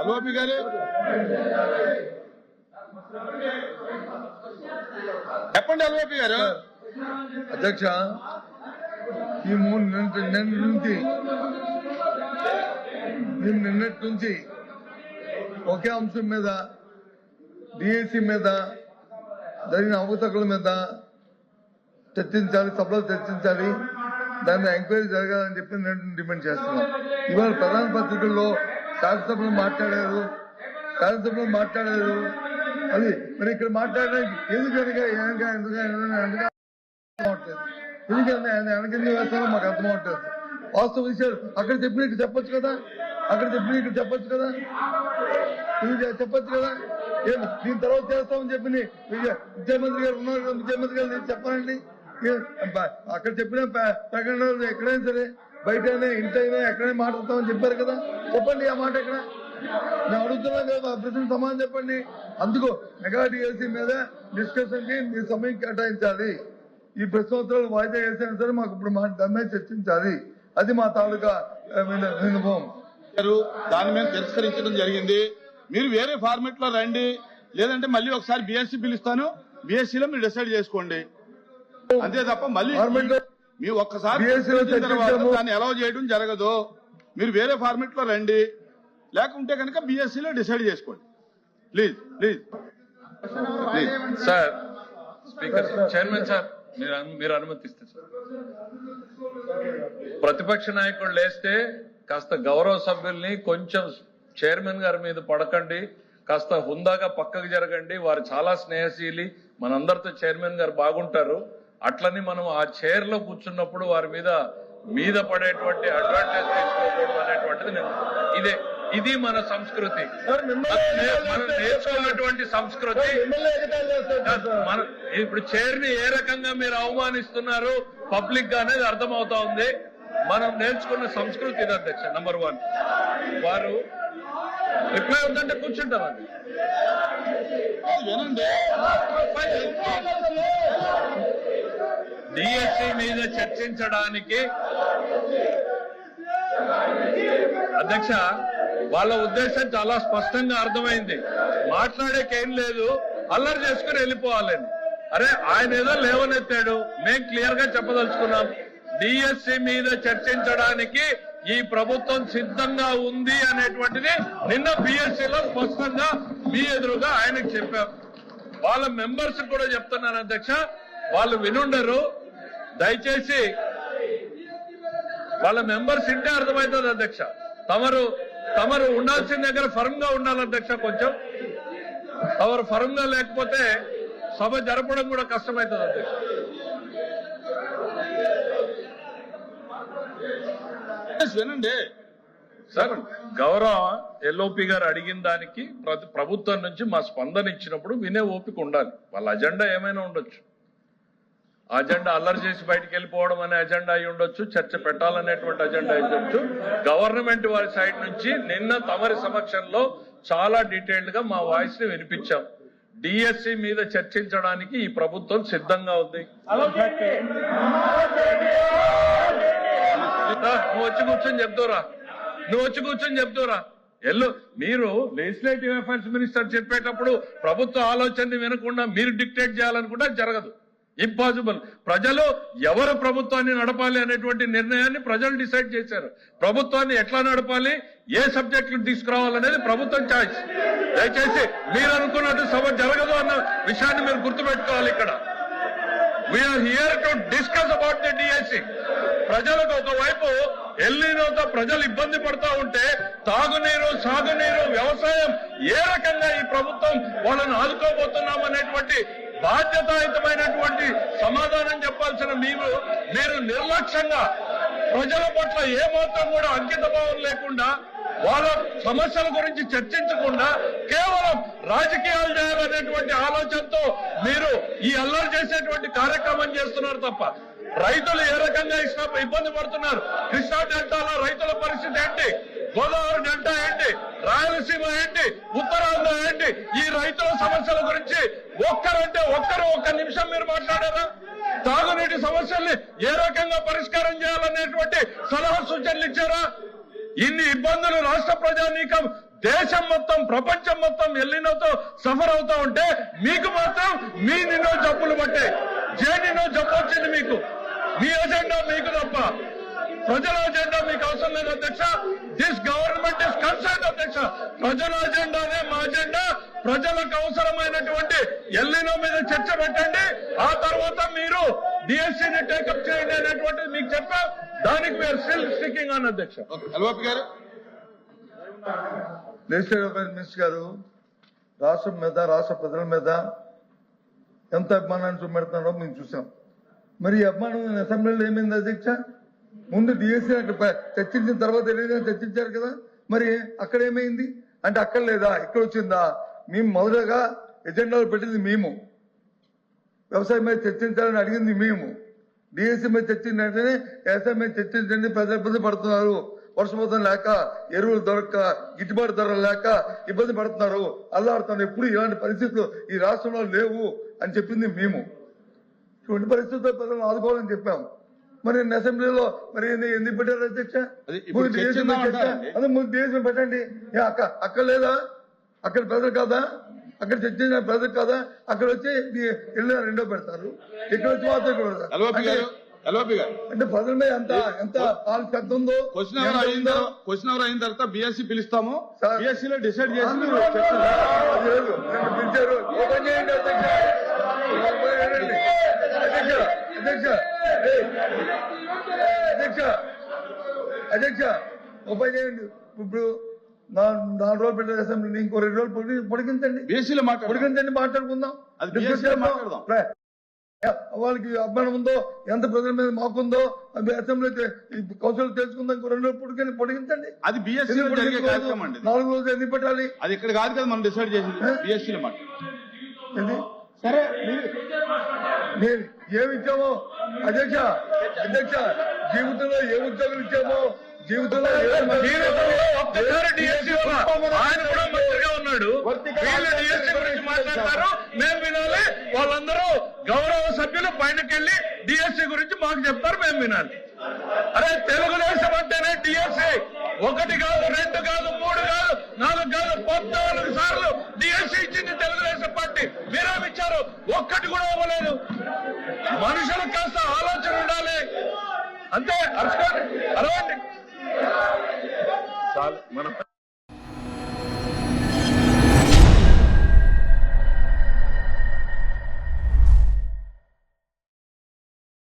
అల్వాపి గారు చెప్పండి. అల్వాపి గారు. అధ్యక్ష, ఈ నిన్నటి నుంచి ఒకే అంశం మీద డిఎస్సి మీద జరిగిన అవకతవకల మీద చర్చించాలి, సభలో చర్చించాలి, దాన్ని ఎంక్వైరీ జరగాలని చెప్పి నేను డిమాండ్ చేస్తున్నాం. ఇవాళ ప్రధాన పత్రికల్లో శాసనసభలో మాట్లాడారు అది మరి ఇక్కడ మాట్లాడడానికి ఎందుకనగా వెనకంగా వేస్తారో మాకు అర్థమవుతుంది. వాస్తవ విషయాలు అక్కడ చెప్పిన ఇక్కడ చెప్పొచ్చు కదా, చెప్పొచ్చు కదా. దీని తర్వాత చేస్తామని చెప్పి ముఖ్యమంత్రి గారు ఉన్నారు కదా, ముఖ్యమంత్రి గారు చెప్పాలండి. అక్కడ చెప్పిన ప్రకటనలు ఎక్కడైనా సరే, బయట ఇంటైనా ఎక్కడైనా మాట్లాడతామని చెప్పారు కదా, చెప్పండి ఆ మాట ఎక్కడ. మేము అడుగుతున్నాం కదా, ప్రశ్న సమాధానం చెప్పండి. అందుకు మెగా డిఎల్సీ మీద డిస్కషన్ కి మీ సమయం కేటాయించాలి. ఈ ప్రశ్నోత్తరాలు వాయిదా వేసినా సరే మాకు ఇప్పుడు దాని మీద చర్చించాలి. అది మా తాలూకా అనుభవం. దాని మీద తిరస్కరించడం జరిగింది. మీరు వేరే ఫార్మెట్ లో రండి, లేదంటే మళ్ళీ ఒకసారి బీఎస్సీ పిలుస్తాను, బీఎస్సీలో మీరు డిసైడ్ చేసుకోండి. అంతే తప్ప మళ్ళీ మీ ఒక్కసారి దాన్ని అలౌ చేయడం జరగదు. మీరు వేరే ఫార్మెట్ లో రండి, లేకుంటే కనుక బీఎస్సీలో డిసైడ్ చేసుకోండి. Please sir. Speaker chairman sir, మీరు అనుమతిస్తే సార్. ప్రతిపక్ష నాయకుడు లేస్తే కాస్త గౌరవ సభ్యుల్ని కొంచెం చైర్మన్ గారి మీద పడకండి, కాస్త హుందాగా పక్కకు జరగండి. వారు చాలా స్నేహశీలి, మనందరితో చైర్మన్ గారు బాగుంటారు. అట్లని మనం ఆ చైర్ లో కూర్చున్నప్పుడు వారి మీద పడేటువంటి అడ్వాంటేజ్ తీసుకోకూడదు అనేటువంటిది ఇది మన సంస్కృతి, మనం నేర్చుకున్నటువంటి సంస్కృతి. ఇప్పుడు చైర్ ని ఏ రకంగా మీరు అవమానిస్తున్నారు పబ్లిక్ గా అనేది అర్థమవుతా ఉంది. మనం నేర్చుకున్న సంస్కృతి ఇది అధ్యక్ష. నంబర్ 1, వారు రిప్లై ఉందంటే కూర్చుంటామండి. డిఎస్సి మీద చర్చించడానికి అధ్యక్ష వాళ్ళ ఉద్దేశం చాలా స్పష్టంగా అర్థమైంది. మాట్లాడేకేం లేదు, అల్లరి చేసుకుని వెళ్ళిపోవాలని. అరే ఆయన ఏదో లేవనెత్తాడు, మేం క్లియర్ గా చెప్పదలుచుకున్నాం. డిఎస్సి మీద చర్చించడానికి ఈ ప్రభుత్వం సిద్ధంగా ఉంది అనేటువంటిది నిన్న బిఎస్సిలో స్పష్టంగా మీ ఎదురుగా ఆయనకు చెప్పాం. వాళ్ళ మెంబర్స్ కూడా చెప్తున్నారు అధ్యక్ష, వాళ్ళు వినుండరు. దయచేసి వాళ్ళ మెంబర్స్ ఇంటే అర్థమవుతుంది అధ్యక్ష. తమరు ఉండాల్సిన దగ్గర ఫర్మ్ గా ఉండాలి అధ్యక్ష. కొంచెం తమరు ఫర్మ్ గా లేకపోతే సభ జరపడం కూడా కష్టమవుతుంది అధ్యక్ష. వినండి సార్, గౌరవ ఎల్ఓపి గారు అడిగిన దానికి ప్రభుత్వం నుంచి మా స్పందన ఇచ్చినప్పుడు వినే ఓపిక ఉండాలి. వాళ్ళ అజెండా ఏమైనా ఉండొచ్చు, అజెండా అల్లరి చేసి బయటకు వెళ్ళిపోవడం అనే అజెండా అయి ఉండొచ్చు, చర్చ పెట్టాలనేటువంటి అజెండా అయి ఉండొచ్చు. గవర్నమెంట్ వారి సైడ్ నుంచి నిన్న తమరి సమక్షంలో చాలా డీటెయిల్డ్ గా మా వాయిస్ ని వినిపించాం. డిఎస్సి మీద చర్చించడానికి ఈ ప్రభుత్వం సిద్ధంగా ఉంది. నువ్వు వచ్చి కూర్చొని చెప్తారా మీరు లెజిస్లేటివ్ అఫైర్స్ మినిస్టర్ చెప్పేటప్పుడు ప్రభుత్వ ఆలోచనని వినకుండా మీరు డిక్టేట్ చేయాలనుకుంటే జరగదు. ఇంపాసిబుల్. ప్రజలు ఎవరు ప్రభుత్వాన్ని నడపాలి అనేటువంటి నిర్ణయాన్ని ప్రజలు డిసైడ్ చేశారు. ప్రభుత్వాన్ని ఎట్లా నడపాలి, ఏ సబ్జెక్టులు తీసుకురావాలనేది ప్రభుత్వం చాయిస్. దయచేసి మీరు అనుకున్నట్టు సభ జరగదు అన్న విషయాన్ని మీరు గుర్తుపెట్టుకోవాలి. ఇక్కడ we're here to discuss about the DSC. ప్రజలకు ఒకవైపు ఎల్నినోతో ప్రజలు ఇబ్బంది పడుతూ ఉంటే తాగునీరు, సాగునీరు, వ్యవసాయం ఏ రకంగా ఈ ప్రభుత్వం వాళ్ళని ఆదుకోబోతున్నాం అనేటువంటి బాధ్యతాయుతమైనటువంటి సమాధానం చెప్పాల్సిన మీరు నిర్లక్ష్యంగా ప్రజల పట్ల ఏమాత్రం కూడా అంకిత భావం లేకుండా, వాళ్ళ సమస్యల గురించి చర్చించకుండా కేవలం రాజకీయాలు చేయాలనేటువంటి ఆలోచనతో మీరు ఈ అల్లరి చేసేటువంటి కార్యక్రమం చేస్తున్నారు తప్ప రైతులు ఏ రకంగా ఇబ్బంది పడుతున్నారు, కృష్ణా డెల్టాలో రైతుల పరిస్థితి ఏంటి, గోదావరి డెల్టా ఏంటి, రాయలసీమ ఏంటి, ఉత్తరాంధ్ర ఏంటి, ఈ రైతుల సమస్యల గురించి ఒక్క నిమిషం మీరు మాట్లాడారా? తాగునీటి సమస్యల్ని ఏ రకంగా పరిష్కారం చేయాలనేటువంటి సలహా సూచనలు ఇచ్చారా? ఇన్ని ఇబ్బందులు రాష్ట్ర ప్రజానీకం దేశం మొత్తం ప్రపంచం మొత్తం ఎల్లినోతో సఫర్ అవుతా ఉంటే మీకు మాత్రం మీ నిన్నో జబ్బులు పట్టాయి. నిన్నో జబ్బు వచ్చింది మీకు. మీ ఎజెండా మీకు తప్ప ప్రజల ఎజెండా మీకు అవసరం లేదు అధ్యక్ష. దిస్ గవర్నమెంట్ ఇస్ కన్సర్న్ అధ్యక్ష. ప్రజల ఎజెండానే మా ఎజెండా. ప్రజలకు అవసరమైనటువంటి ఎల్లినో మీద చర్చ పెట్టండి. ఆ తర్వాత మీరు డిఎస్సీని టేకప్ చేయండి అనేటువంటిది మీకు చెప్పాం. దానికి మీరు స్టిల్ స్టికింగ్ ఆన్ అధ్యక్ష. ఎల్ఓపి గారు, లెజిస్లేటివ్ అఫైర్స్ మినిస్టర్ గారు రాష్ట్రం మీద రాష్ట్ర ప్రజల మీద ఎంత అభిమానాన్ని చూపెడుతున్నారో మేము చూసాం. మరి ఈ అభిమానం అసెంబ్లీలో ఏమైంది అధ్యక్ష? ముందు డిఎస్సీ చర్చించిన తర్వాత ఏదైనా చర్చించారు కదా, మరి అక్కడ ఏమైంది అంటే అక్కడ లేదా ఇక్కడ వచ్చిందా? మేము మొదటగా ఎజెండాలో పెట్టింది మేము, వ్యవసాయం మీద చర్చించాలని అడిగింది మేము. డిఎస్సీ మీద చర్చించిన వెంటనే వ్యవసాయం మీద చర్చించండి, ప్రజలు ఇబ్బంది పడుతున్నారు, వర్షపాతం లేక, ఎరువులు దొరక్క, గిట్టుబాటు ధరలు లేక ఇబ్బంది పడుతున్నారు, అల్లాడుతున్నారు. ఎప్పుడు ఇలాంటి పరిస్థితులు ఈ రాష్ట్రంలో లేవు అని చెప్పింది మేము. ఇటువంటి పరిస్థితుల్లో ప్రజలను ఆదుకోవాలని చెప్పాం. మరి అసెంబ్లీలో మరి ఎందుకు పెట్టారు అధ్యక్ష? ముందు డిఎస్సీ పెట్టండి. అక్కడ లేదా? అక్కడ ప్రజలు కాదా? అక్కడ చర్చించిన ప్రజలు కాదా? అక్కడ వచ్చి రెండో పెడతారు, ఇక్కడ వచ్చి మాత్రం ఇక్కడ పెడతారు. అంటే ప్రజల మీద ఎంత పెద్ద ఉందో. క్వశ్చన్ అవర్ అయిన తర్వాత బిఎస్సీ పిలుస్తాము, బిఎస్సీ లో డిసైడ్ చేసి మీరు పిలిచారు. ఓపెన్ చేయండి అధ్యక్ష. అధ్యక్ష ఓపెన్ చేయండి. ఇప్పుడు 4 రోజులు పెట్టిన అసెంబ్లీని ఇంకో 2 రోజులు పొడిగించండి. బిఎస్సీలో పొడిగించండి, మాట్లాడుకుందాం. అది BSc లో మాట్లాడదాం. వాళ్ళకి అభిమానం ఉందో, ఎంత ప్రజల మీద మాకుందో అసెంబ్లీ కౌన్సిల్ తెలుసుకుందాం. ఇంకో 2 రోజులు పొడిగించండి. అది బిఎస్సీ 4 రోజులు ఎందుకు పెట్టాలి? అది ఇక్కడ కాదు కదా మనం డిసైడ్ చేసింది, బిఎస్సీలో మాట్లాడు. సరే మీరు ఏమి ఇచ్చామో అధ్యక్ష జీవితంలో ఏ ఉద్యోగులు ఇచ్చామో, జీవితంలో ఒక్కసారి డిఎస్సీ ఆయన కూడా మంత్రిగా ఉన్నాడు. వీళ్ళు డిఎస్సీ గురించి మాట్లాడతారు, మేము వినాలి. వాళ్ళందరూ గౌరవ సభ్యులు పైనకెళ్లి డిఎస్సీ గురించి మాకు చెప్తారు, మేము వినాలి. అరే తెలుగుదేశం అంటేనే డిఎస్సీ 1 కాదు, 2 కాదు, 3 కాదు, 4 కాదు, 14 సార్లు డిఎస్సీ ఇచ్చింది తెలుగుదేశం పార్టీ. మీరేమిచ్చారు? ఒక్కటి కూడా అవ్వలేదు. మనుషులకు కాస్త ఆలోచన ఉండాలి అంతే. అరవండి చాలు మనం